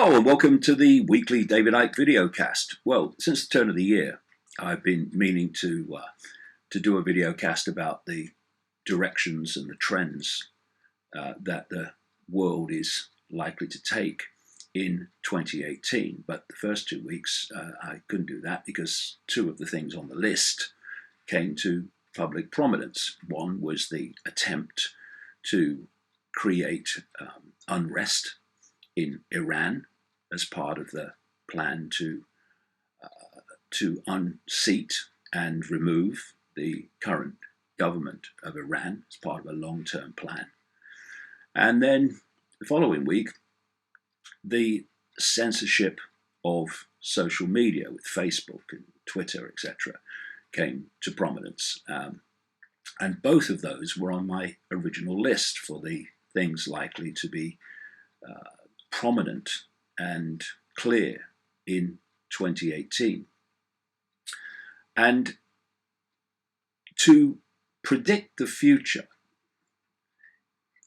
Hello and welcome to the weekly David Icke Videocast. Well, since the turn of the year, I've been meaning to do a videocast about the directions and the trends that the world is likely to take in 2018. But the first 2 weeks, I couldn't do that because two of the things on the list came to public prominence. One was the attempt to create unrest in Iran as part of the plan to unseat and remove the current government of Iran as part of a long-term plan. And then the following week, the censorship of social media with Facebook and Twitter, etc., came to prominence. And both of those were on my original list for the things likely to be prominent and clear in 2018. And to predict the future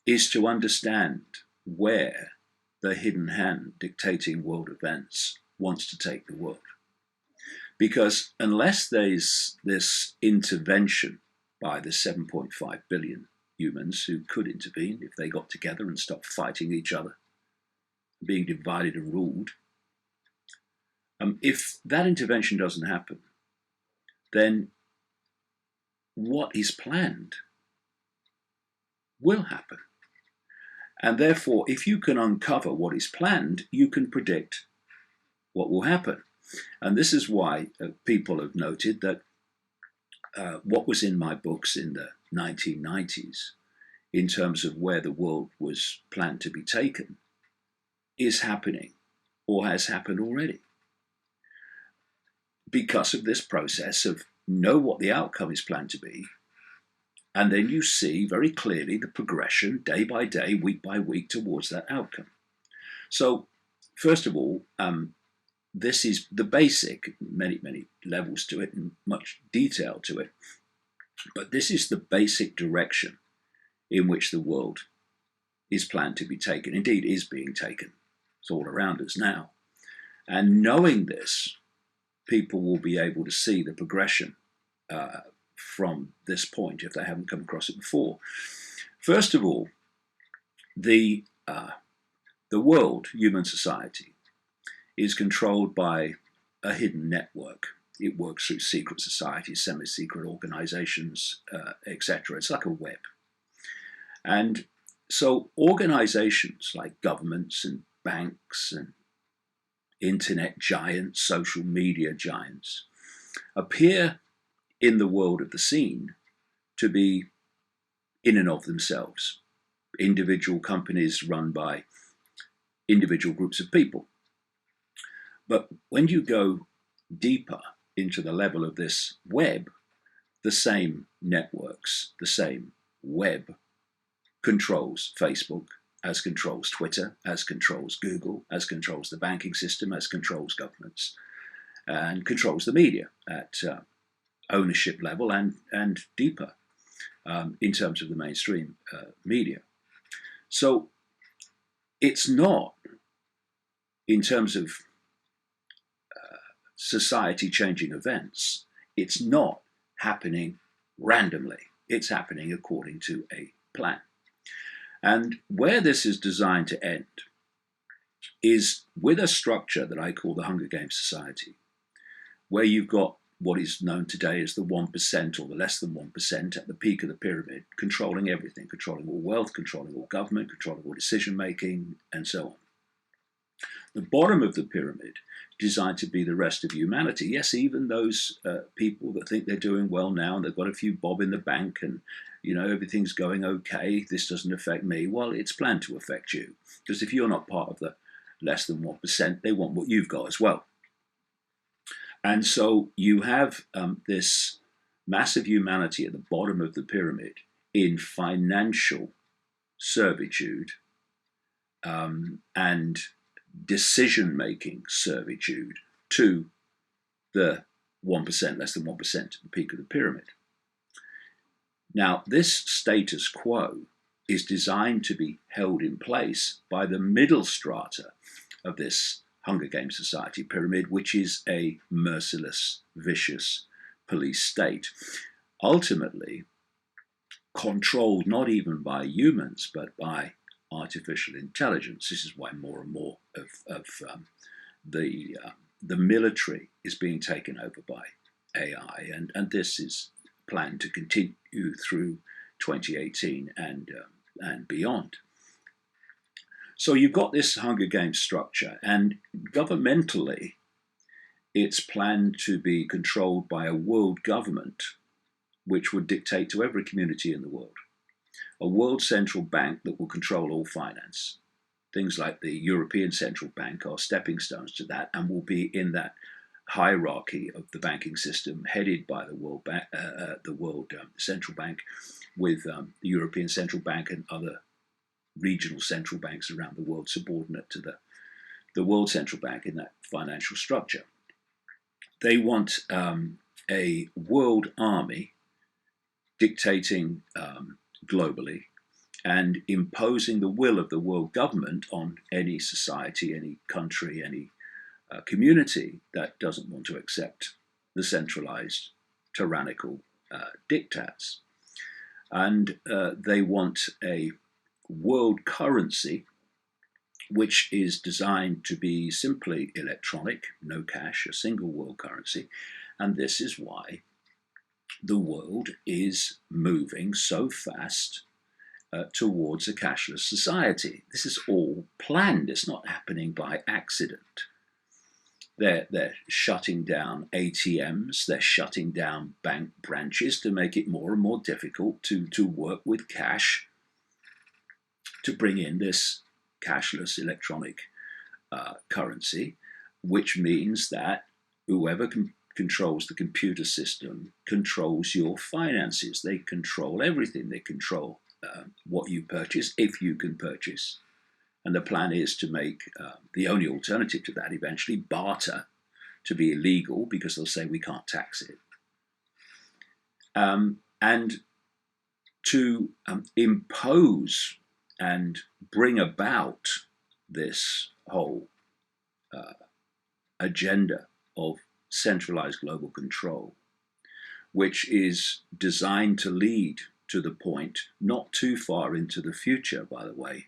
is to understand where the hidden hand dictating world events wants to take the world. Because unless there's this intervention by the 7.5 billion humans who could intervene if they got together and stopped fighting each other, being divided and ruled, if that intervention doesn't happen, then what is planned will happen. And therefore, if you can uncover what is planned, you can predict what will happen. And this is why people have noted that what was in my books in the 1990s, in terms of where the world was planned to be taken, is happening or has happened already. Because of this process of know what the outcome is planned to be, and then you see very clearly the progression day by day, week by week towards that outcome. So first of all, this is the basic, many levels to it and much detail to it, but this is the basic direction in which the world is planned to be taken, indeed is being taken. It's all around us now. And knowing this, people will be able to see the progression from this point if they haven't come across it before. First of all, the world, human society, is controlled by a hidden network. It works through secret societies, semi-secret organizations, etc. It's like a web. And so organizations like governments and banks and internet giants, social media giants, appear in the world of the scene to be in and of themselves, individual companies run by individual groups of people. But when you go deeper into the level of this web, the same networks, the same web controls Facebook, as controls Twitter, as controls Google, as controls the banking system, as controls governments, and controls the media at ownership level and deeper in terms of the mainstream media. So it's not, in terms of society changing events, it's not happening randomly. It's happening according to a plan. And where this is designed to end is with a structure that I call the Hunger Games Society, where you've got what is known today as the 1% or the less than 1% at the peak of the pyramid, controlling everything, controlling all wealth, controlling all government, controlling all decision-making, and so on. The bottom of the pyramid designed to be the rest of humanity. Yes, even those people that think they're doing well now and they've got a few bob in the bank and everything's going okay, this doesn't affect me. Well, it's planned to affect you, because if you're not part of the less than 1%, they want what you've got as well. And so you have this massive humanity at the bottom of the pyramid in financial servitude and decision-making servitude to the 1%, less than 1% at the peak of the pyramid. Now, this status quo is designed to be held in place by the middle strata of this Hunger Games society pyramid, which is a merciless, vicious police state, ultimately controlled not even by humans, but by artificial intelligence. This is why more and more of the military is being taken over by AI, and this is planned to continue through 2018 and beyond. So you've got this Hunger Games structure, and governmentally, it's planned to be controlled by a world government, which would dictate to every community in the world. A world central bank that will control all finance. Things like the European Central Bank are stepping stones to that, and will be in that hierarchy of the banking system headed by the World Central Bank, with the European Central Bank and other regional central banks around the world subordinate to the World Central Bank in that financial structure. They want a world army dictating globally and imposing the will of the world government on any society, any country, any community that doesn't want to accept the centralized tyrannical diktats. And they want a world currency which is designed to be simply electronic, no cash, a single world currency. And this is why the world is moving so fast towards a cashless society. This is all planned. It's not happening by accident. They're shutting down ATMs. They're shutting down bank branches to make it more and more difficult to work with cash, to bring in this cashless electronic currency, which means that whoever controls the computer system controls your finances. They control everything. They control what you purchase, if you can purchase. And the plan is to make the only alternative to that eventually barter to be illegal, because they'll say we can't tax it. And to impose and bring about this whole agenda of centralized global control, which is designed to lead to the point not too far into the future, by the way,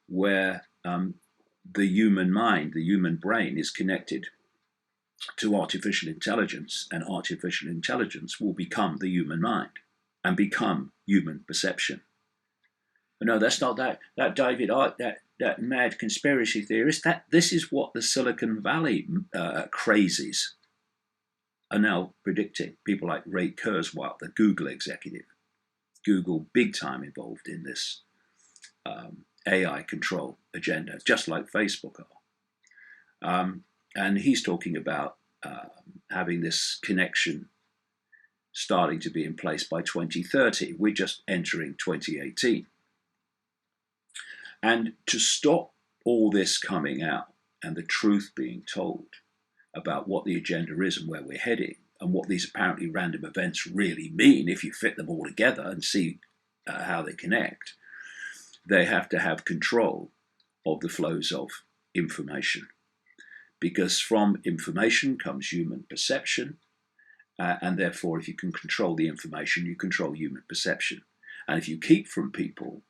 where the human mind, the human brain is connected to artificial intelligence, and artificial intelligence will become the human mind and become human perception. No, that's not that David Icke, that mad conspiracy theorist. This is what the Silicon Valley crazies are now predicting. People like Ray Kurzweil, the Google executive, Google big time involved in this AI control agenda, just like Facebook are. And he's talking about having this connection starting to be in place by 2030. We're just entering 2018. And to stop all this coming out and the truth being told about what the agenda is and where we're heading, and what these apparently random events really mean, if you fit them all together and see how they connect, they have to have control of the flows of information. Because from information comes human perception, and therefore if you can control the information, you control human perception. And if you keep from people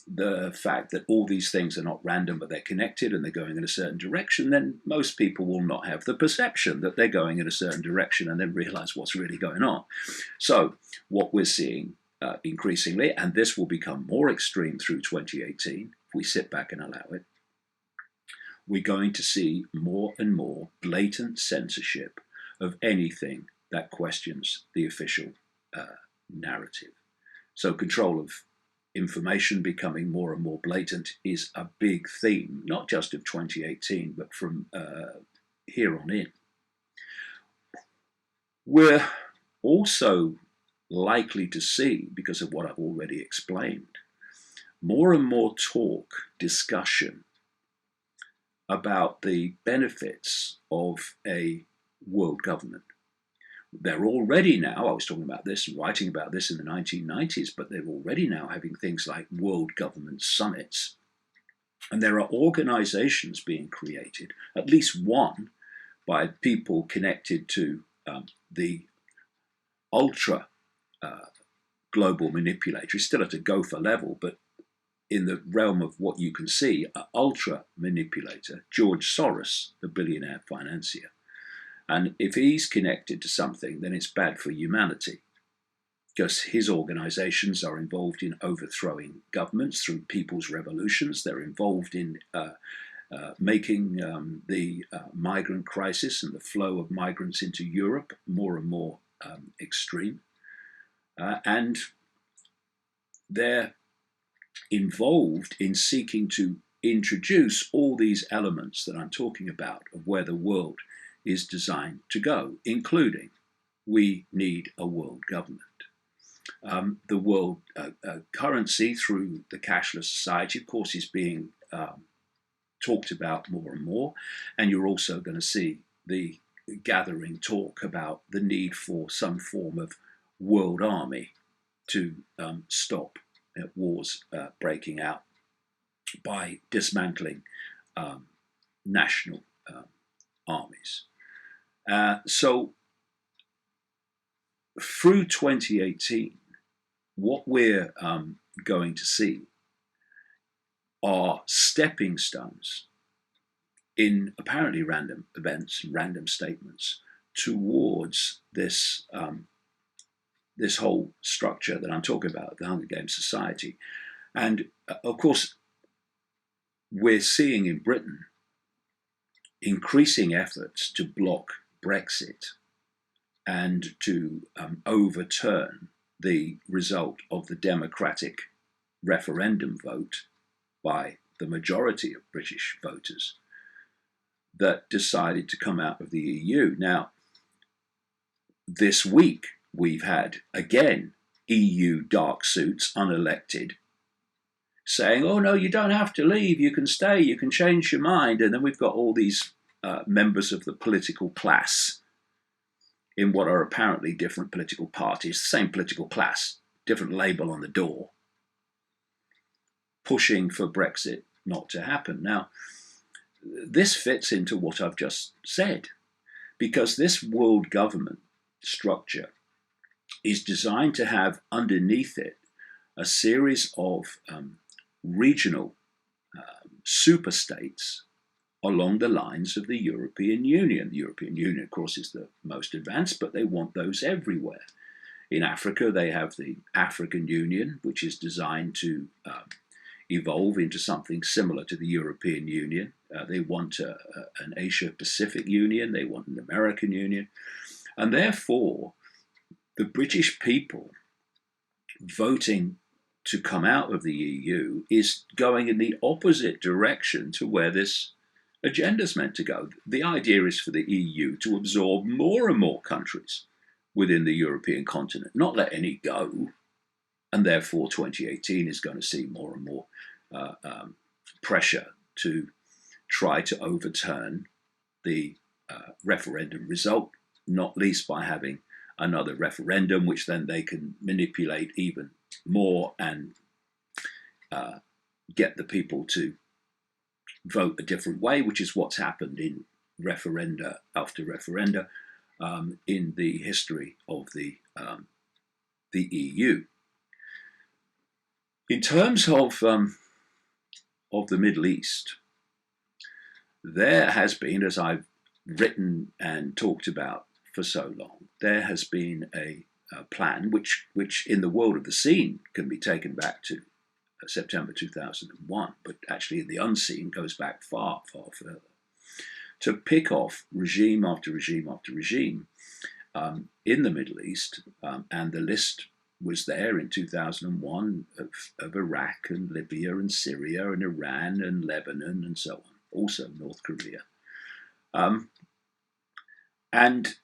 the fact that all these things are not random, but they're connected and they're going in a certain direction, then most people will not have the perception that they're going in a certain direction and then realize what's really going on. So what we're seeing increasingly, and this will become more extreme through 2018, if we sit back and allow it, we're going to see more and more blatant censorship of anything that questions the official narrative. So control of information becoming more and more blatant is a big theme, not just of 2018, but from here on in. We're also likely to see, because of what I've already explained, more and more talk, discussion about the benefits of a world government. They're already now, I was talking about this and writing about this in the 1990s, but they're already now having things like world government summits, And there are organizations being created, at least one by people connected to the ultra global manipulator. It's still at a gopher level, but in the realm of what you can see, an ultra manipulator, George Soros, the billionaire financier. And if he's connected to something, then it's bad for humanity, because his organizations are involved in overthrowing governments through people's revolutions. They're involved in making the migrant crisis and the flow of migrants into Europe more and more extreme. And they're involved in seeking to introduce all these elements that I'm talking about of where the world is designed to go, including we need a world government. The world currency through the cashless society, of course, is being talked about more and more. And you're also going to see the gathering talk about the need for some form of world army to stop wars breaking out by dismantling national armies. So through 2018, what we're going to see are stepping stones in apparently random events, random statements towards this this whole structure that I'm talking about, the Hunger Games Society. And of course, we're seeing in Britain increasing efforts to block Brexit and to overturn the result of the democratic referendum vote by the majority of British voters that decided to come out of the EU. Now, this week we've had, again, EU dark suits, unelected, saying, oh no, you don't have to leave, you can stay, you can change your mind. And then we've got all these members of the political class in what are apparently different political parties, same political class, different label on the door, pushing for Brexit not to happen. Now, this fits into what I've just said, because this world government structure is designed to have underneath it a series of regional superstates along the lines of the European Union. The European Union, of course, is the most advanced, but they want those everywhere. In Africa, they have the African Union, which is designed to evolve into something similar to the European Union. They want an Asia-Pacific Union, they want an American Union, and therefore the British people voting to come out of the EU is going in the opposite direction to where this agenda is meant to go. The idea is for the EU to absorb more and more countries within the European continent, not let any go. And therefore 2018 is going to see more and more pressure to try to overturn the referendum result, not least by having another referendum, which then they can manipulate even more and get the people to vote a different way, which is what's happened in referenda after referenda in the history of the EU. In terms of the Middle East, there has been, as I've written and talked about for so long, there has been a plan which in the world of the seen can be taken back to September 2001, but actually in the unseen goes back far, far further, to pick off regime after regime after regime in the Middle East, and the list was there in 2001 of Iraq and Libya and Syria and Iran and Lebanon and so on, also North Korea. And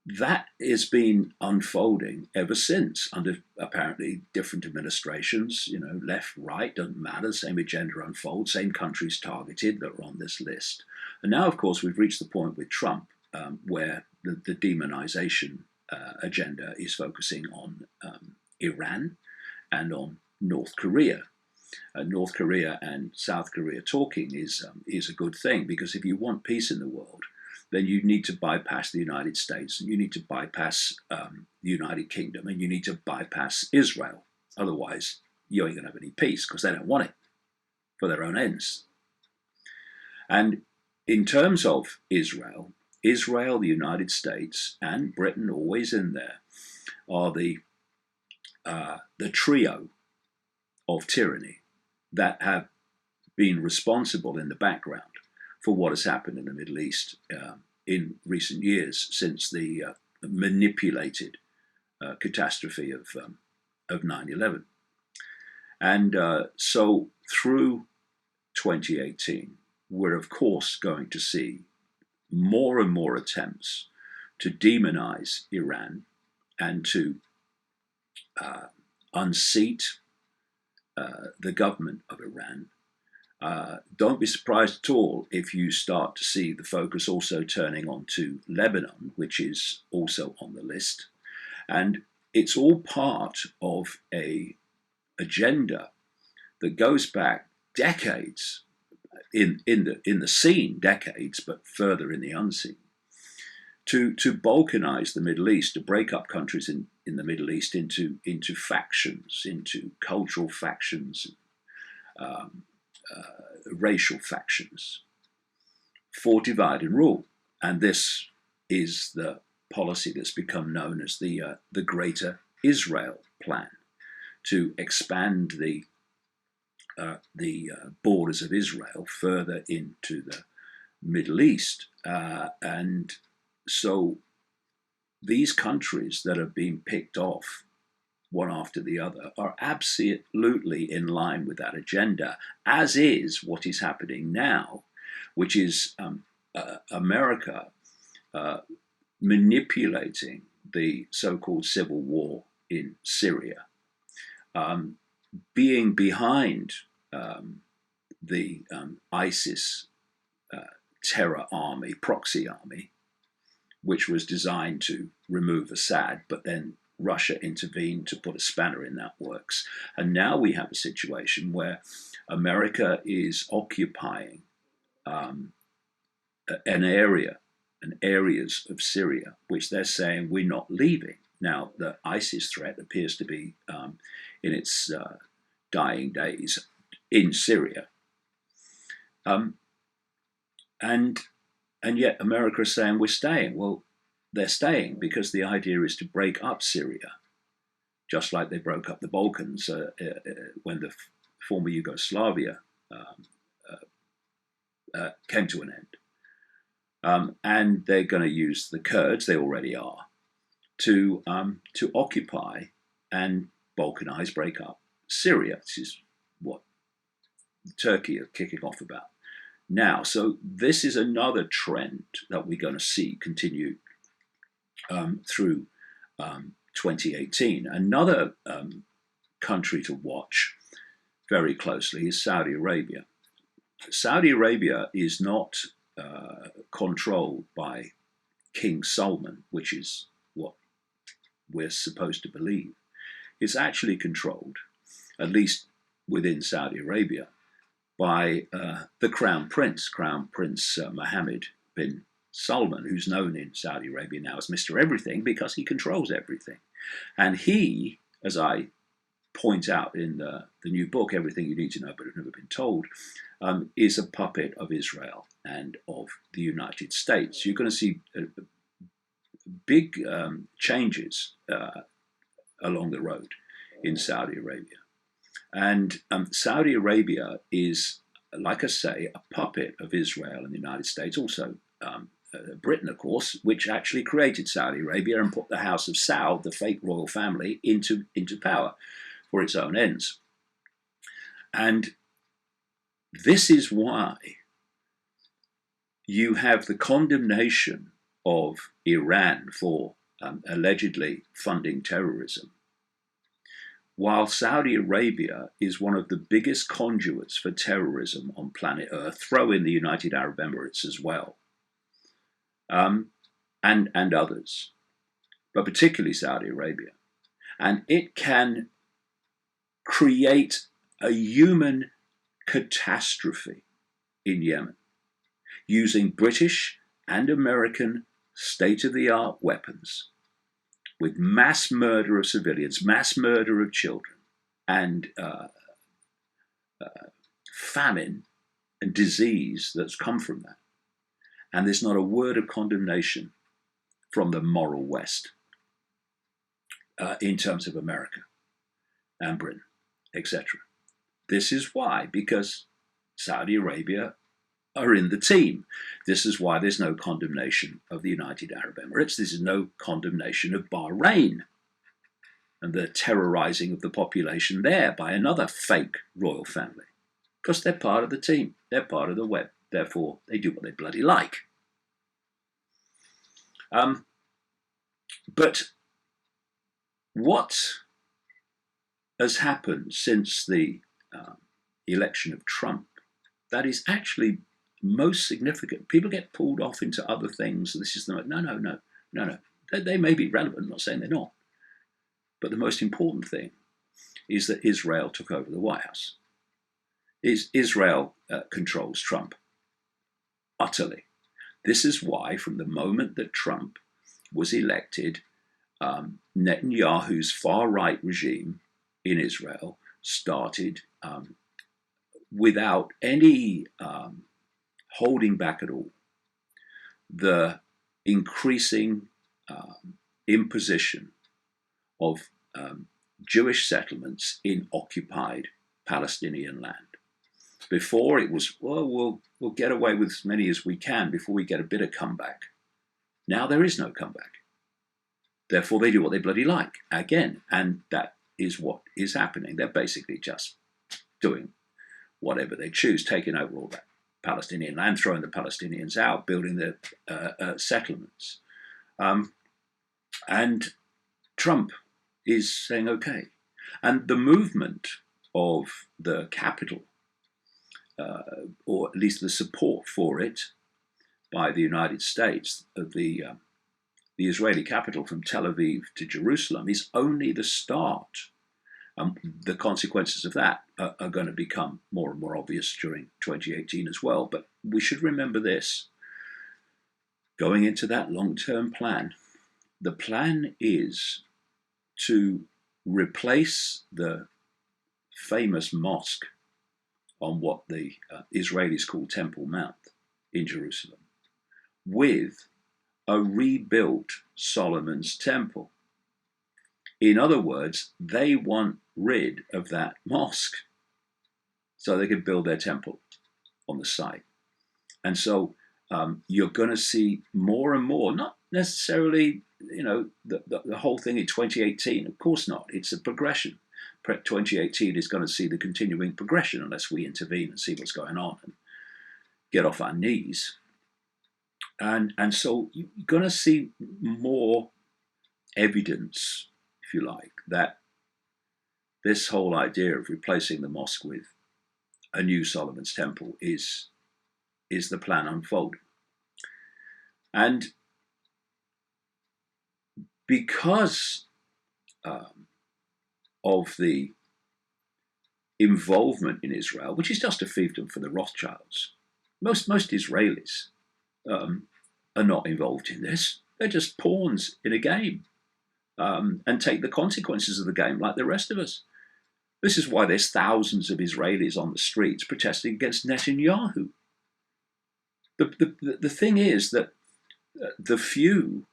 that has been unfolding ever since under apparently different administrations, left, right, doesn't matter, same agenda unfolds, same countries targeted that are on this list. And now, of course, we've reached the point with Trump where the demonization agenda is focusing on Iran and on North Korea. North Korea and South Korea talking is a good thing, because if you want peace in the world, then you need to bypass the United States, and you need to bypass the United Kingdom, and you need to bypass Israel. Otherwise, you ain't going to have any peace, because they don't want it for their own ends. And in terms of Israel, the United States, and Britain, always in there, are the trio of tyranny that have been responsible in the background for what has happened in the Middle East in recent years, since the manipulated catastrophe of 9/11. And so through 2018, we're of course going to see more and more attempts to demonize Iran and to unseat the government of Iran. Don't be surprised at all if you start to see the focus also turning on to Lebanon, which is also on the list. And it's all part of an agenda that goes back decades in the seen, decades, but further in the unseen, to balkanize the Middle East, to break up countries in the Middle East into factions, into cultural factions, racial factions, for divide and rule. And this is the policy that's become known as the Greater Israel Plan, to expand the borders of Israel further into the Middle East. And so these countries that have been picked off one after the other are absolutely in line with that agenda, as is what is happening now, which is America manipulating the so-called civil war in Syria, being behind the ISIS terror army, proxy army, which was designed to remove Assad, but then Russia intervened to put a spanner in that works. And now we have a situation where America is occupying areas of Syria, which they're saying we're not leaving. Now, the ISIS threat appears to be in its dying days in Syria. And yet America is saying we're staying. Well, they're staying because the idea is to break up Syria, just like they broke up the Balkans when the former Yugoslavia came to an end. And they're going to use the Kurds, they already are, to occupy and balkanize, break up Syria. This is what Turkey are kicking off about now. So this is another trend that we're going to see continue through 2018. Another country to watch very closely is Saudi Arabia. Saudi Arabia is not controlled by King Salman, which is what we're supposed to believe. It's actually controlled, at least within Saudi Arabia, by the Crown Prince Mohammed bin Salman, who's known in Saudi Arabia now as Mr. Everything because he controls everything. And he, as I point out in the new book, Everything You Need to Know But Have Never Been Told, is a puppet of Israel and of the United States. You're going to see big changes along the road in Saudi Arabia. And Saudi Arabia is, like I say, a puppet of Israel and the United States, also Britain, of course, which actually created Saudi Arabia and put the House of Saud, the fake royal family, into power for its own ends. And this is why you have the condemnation of Iran for allegedly funding terrorism, while Saudi Arabia is one of the biggest conduits for terrorism on planet Earth. Throw in the United Arab Emirates as well, and others, but particularly Saudi Arabia. And it can create a human catastrophe in Yemen, using British and American state-of-the-art weapons, with mass murder of civilians, mass murder of children, and famine and disease that's come from that. And there's not a word of condemnation from the moral West in terms of America and Britain, etc. This is why, because Saudi Arabia are in the team. This is why there's no condemnation of the United Arab Emirates. This is no condemnation of Bahrain and the terrorizing of the population there by another fake royal family. Because they're part of the team. They're part of the web. Therefore, they do what they bloody like. But what has happened since the election of Trump that is actually most significant? People get pulled off into other things. This is the no. They may be relevant. I'm not saying they're not. But the most important thing is that Israel took over the White House. Israel controls Trump utterly. This is why, from the moment that Trump was elected, Netanyahu's far-right regime in Israel started without any holding back at all the increasing imposition of Jewish settlements in occupied Palestinian land. Before it was, well, we'll get away with as many as we can before we get a bit of comeback. Now there is no comeback. Therefore, they do what they bloody like again, and that is what is happening. They're basically just doing whatever they choose, taking over all that Palestinian land, throwing the Palestinians out, building the settlements. And Trump is saying, okay. And the movement of the capital, or at least the support for it by the United States, of the Israeli capital from Tel Aviv to Jerusalem, is only the start. The consequences of that are going to become more and more obvious during 2018 as well. But we should remember this. Going into that long-term plan, the plan is to replace the famous mosque on what the Israelis call Temple Mount in Jerusalem with a rebuilt Solomon's Temple. In other words, they want rid of that mosque so they can build their temple on the site. And so you're going to see more and more, not necessarily, the whole thing in 2018. Of course not. It's a progression. 2018 is going to see the continuing progression unless we intervene and see what's going on and get off our knees. And so you're going to see more evidence, if you like, that this whole idea of replacing the mosque with a new Solomon's Temple is the plan unfolding. And because of the involvement in Israel, which is just a fiefdom for the Rothschilds, most Israelis are not involved in this. They're just pawns in a game and take the consequences of the game like the rest of us. This is why there's thousands of Israelis on the streets protesting against Netanyahu. The thing is that the few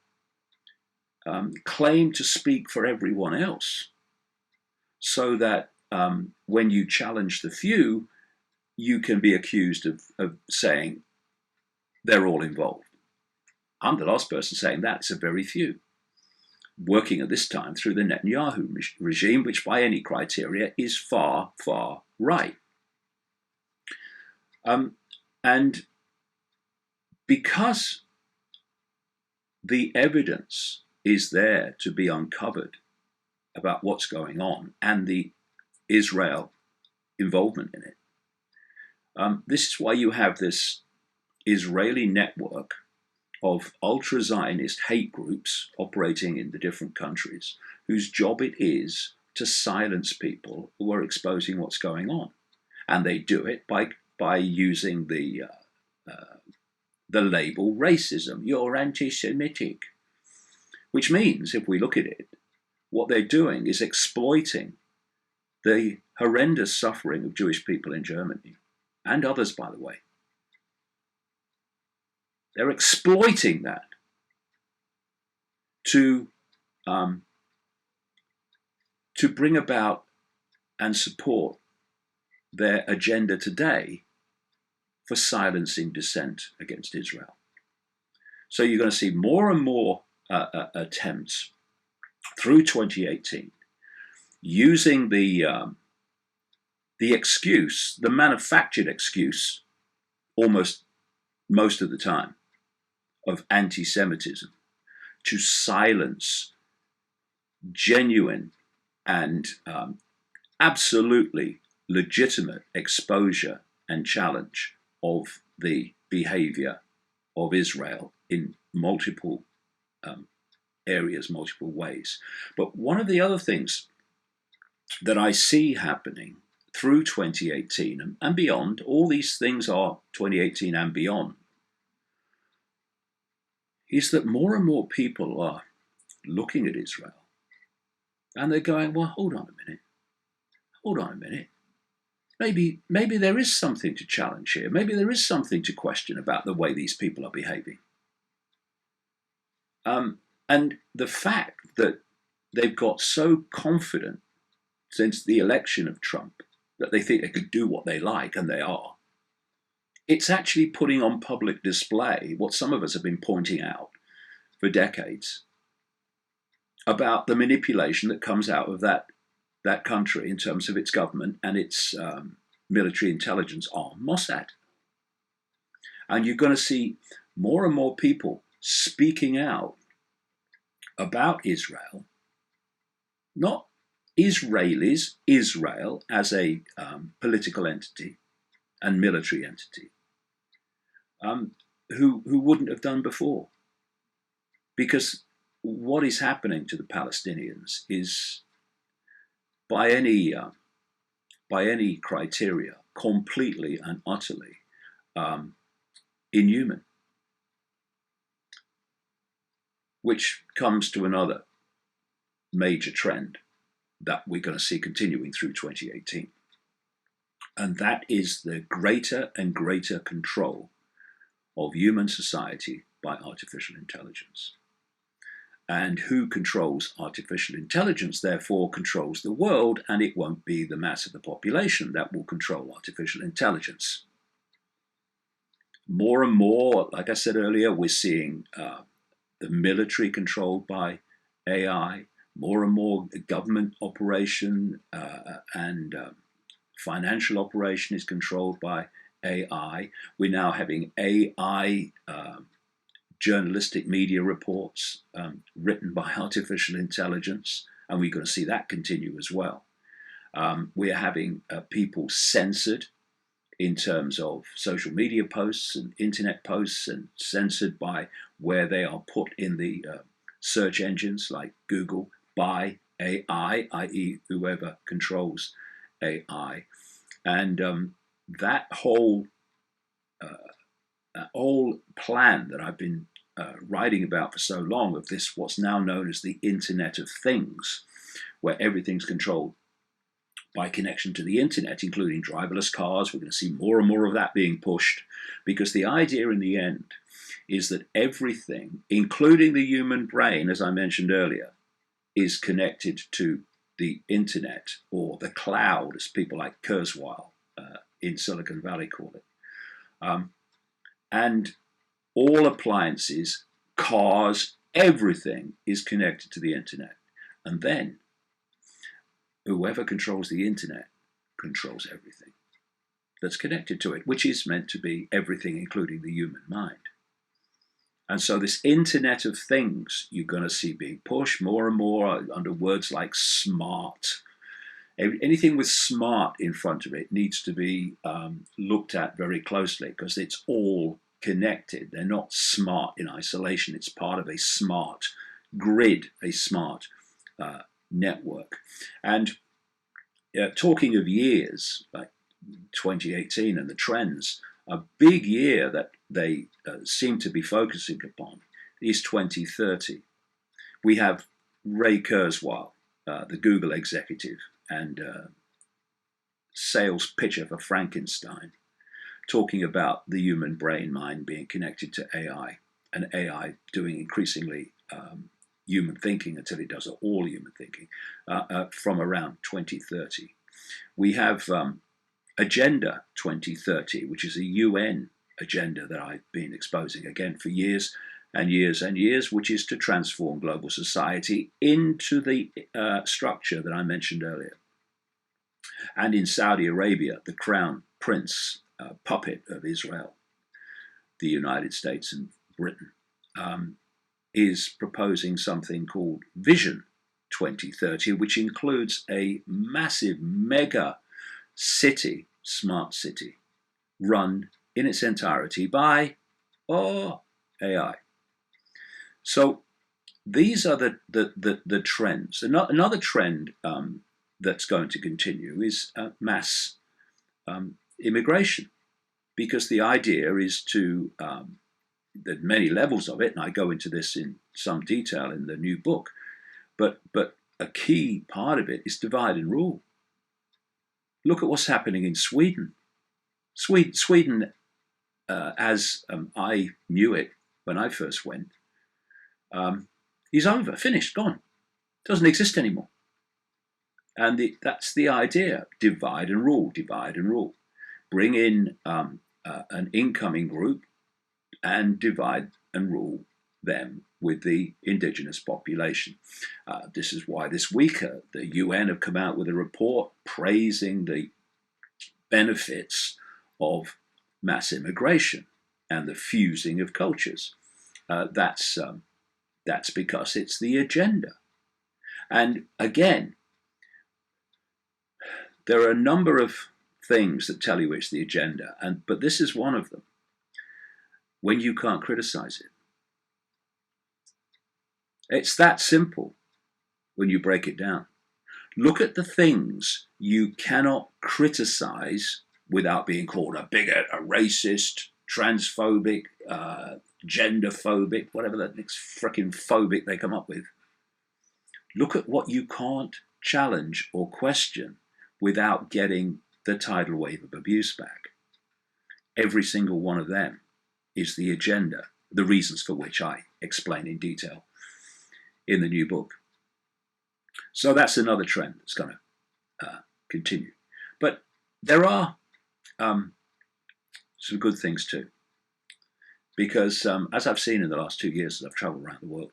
claim to speak for everyone else, so that when you challenge the few, you can be accused of saying they're all involved. I'm the last person saying that. It's a very few. Working at this time through the Netanyahu regime, which by any criteria is far, far right. And because the evidence is there to be uncovered about what's going on and the Israel involvement in it, this is why you have this Israeli network of ultra-Zionist hate groups operating in the different countries, whose job it is to silence people who are exposing what's going on. And they do it by using the label racism. You're anti-Semitic. Which means, if we look at it, what they're doing is exploiting the horrendous suffering of Jewish people in Germany, and others, by the way. They're exploiting that to bring about and support their agenda today for silencing dissent against Israel. So you're going to see more and more attempts through 2018 using the excuse, the manufactured excuse, almost most of the time, of anti-Semitism to silence genuine and absolutely legitimate exposure and challenge of the behavior of Israel in multiple areas, multiple ways. But one of the other things that I see happening through 2018 and beyond, all these things are 2018 and beyond, is that more and more people are looking at Israel and they're going, well, hold on a minute. Maybe there is something to challenge here. Maybe there is something to question about the way these people are behaving. And the fact that they've got so confident since the election of Trump that they think they could do what they like, and they are, it's actually putting on public display what some of us have been pointing out for decades about the manipulation that comes out of that country in terms of its government and its military intelligence arm, Mossad. And you're going to see more and more people speaking out about Israel, not Israelis, Israel as a political entity and military entity, who wouldn't have done before. Because what is happening to the Palestinians is, by any criteria, completely and utterly inhuman. Which comes to another major trend that we're going to see continuing through 2018. And that is the greater and greater control of human society by artificial intelligence. And who controls artificial intelligence, therefore, controls the world, and it won't be the mass of the population that will control artificial intelligence. More and more, like I said earlier, we're seeing the military controlled by AI, more and more government operation and financial operation is controlled by AI. We're now having AI journalistic media reports written by artificial intelligence, and we're going to see that continue as well. We're having people censored in terms of social media posts and internet posts, and censored by where they are put in the search engines like Google by AI, i.e. whoever controls AI. And that whole plan that I've been writing about for so long, of this what's now known as the Internet of Things, where everything's controlled by connection to the internet, including driverless cars. We're going to see more and more of that being pushed, because the idea in the end is that everything, including the human brain, as I mentioned earlier, is connected to the internet, or the cloud, as people like Kurzweil in Silicon Valley call it. And all appliances, cars, everything is connected to the internet. And then whoever controls the internet controls everything that's connected to it, which is meant to be everything, including the human mind. And so this Internet of Things, you're going to see being pushed more and more under words like smart. Anything with smart in front of it needs to be looked at very closely, because it's all connected. They're not smart in isolation. It's part of a smart grid, a smart network. And talking of years, like 2018 and the trends, a big year that they seem to be focusing upon is 2030. We have Ray Kurzweil, the Google executive and sales pitcher for Frankenstein, talking about the human brain mind being connected to AI, and AI doing increasingly human thinking until it does all human thinking from around 2030. We have Agenda 2030, which is a UN agenda that I've been exposing again for years and years and years, which is to transform global society into the structure that I mentioned earlier. And in Saudi Arabia, the crown prince, puppet of Israel, the United States and Britain, is proposing something called Vision 2030, which includes a massive mega city, smart city, run in its entirety by AI. So these are the trends. Another trend that's going to continue is mass immigration, because the idea is to there are many levels of it, and I go into this in some detail in the new book, but a key part of it is divide and rule. Look at what's happening in Sweden. Sweden, as I knew it when I first went, is over, finished, gone, doesn't exist anymore. And that's the idea: divide and rule, divide and rule. Bring in an incoming group and divide and rule them with the indigenous population. This is why this week the UN have come out with a report praising the benefits of mass immigration and the fusing of cultures. That's because it's the agenda. And again, there are a number of things that tell you it's the agenda, but this is one of them. When you can't criticize it. It's that simple when you break it down. Look at the things you cannot criticize without being called a bigot, a racist, transphobic, genderphobic, whatever that next frickin' phobic they come up with. Look at what you can't challenge or question without getting the tidal wave of abuse back. Every single one of them is the agenda, the reasons for which I explain in detail in the new book. So that's another trend that's going to continue. But there are some good things too, because as I've seen in the last 2 years as I've traveled around the world,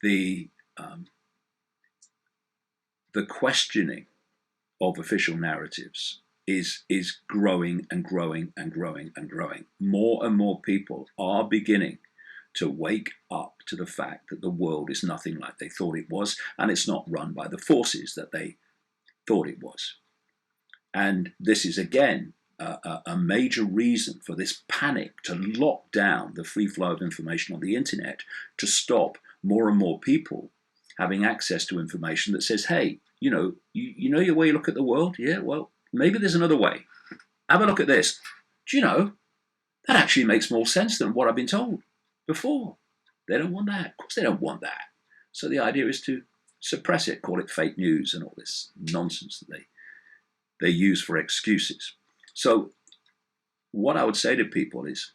the questioning of official narratives is growing and growing and growing and growing. More and more people are beginning to wake up to the fact that the world is nothing like they thought it was, and it's not run by the forces that they thought it was. And this is again a major reason for this panic to lock down the free flow of information on the internet, to stop more and more people having access to information that says, hey, you know your way you look at the world? Yeah, well, maybe there's another way. Have a look at this. Do you know, that actually makes more sense than what I've been told before. They don't want that. Of course they don't want that. So the idea is to suppress it, call it fake news and all this nonsense that they use for excuses. So what I would say to people is,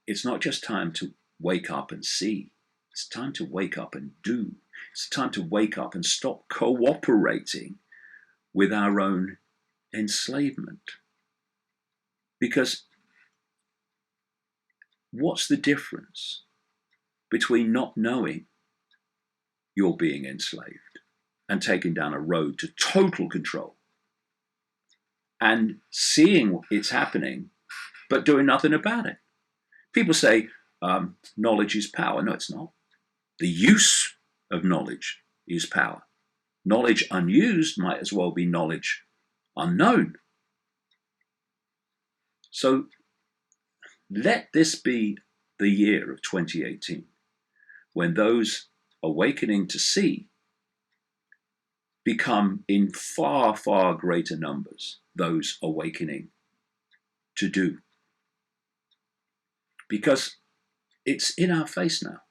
it's not just time to wake up and see. It's time to wake up and do. It's time to wake up and stop cooperating with our own enslavement. Because what's the difference between not knowing you're being enslaved and taken down a road to total control, and seeing it's happening but doing nothing about it? People say knowledge is power. No, it's not. The use of knowledge is power. Knowledge unused might as well be knowledge unknown. So let this be the year of 2018, when those awakening to see become in far, far greater numbers those awakening to do. Because it's in our face now.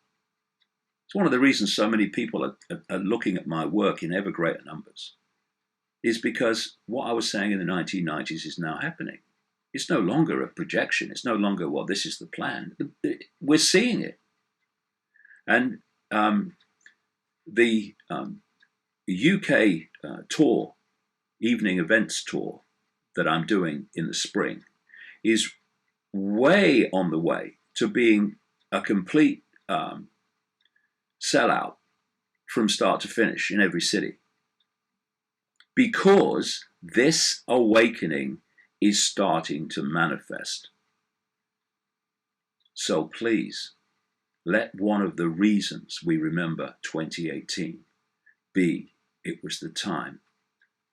It's one of the reasons so many people are looking at my work in ever greater numbers, is because what I was saying in the 1990s is now happening. It's no longer a projection. It's no longer, well, this is the plan. We're seeing it. And the UK tour, evening events tour that I'm doing in the spring is way on the way to being a complete sellout from start to finish in every city. Because this awakening is starting to manifest. So please, let one of the reasons we remember 2018 be it was the time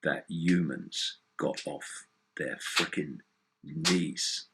that humans got off their frickin' knees.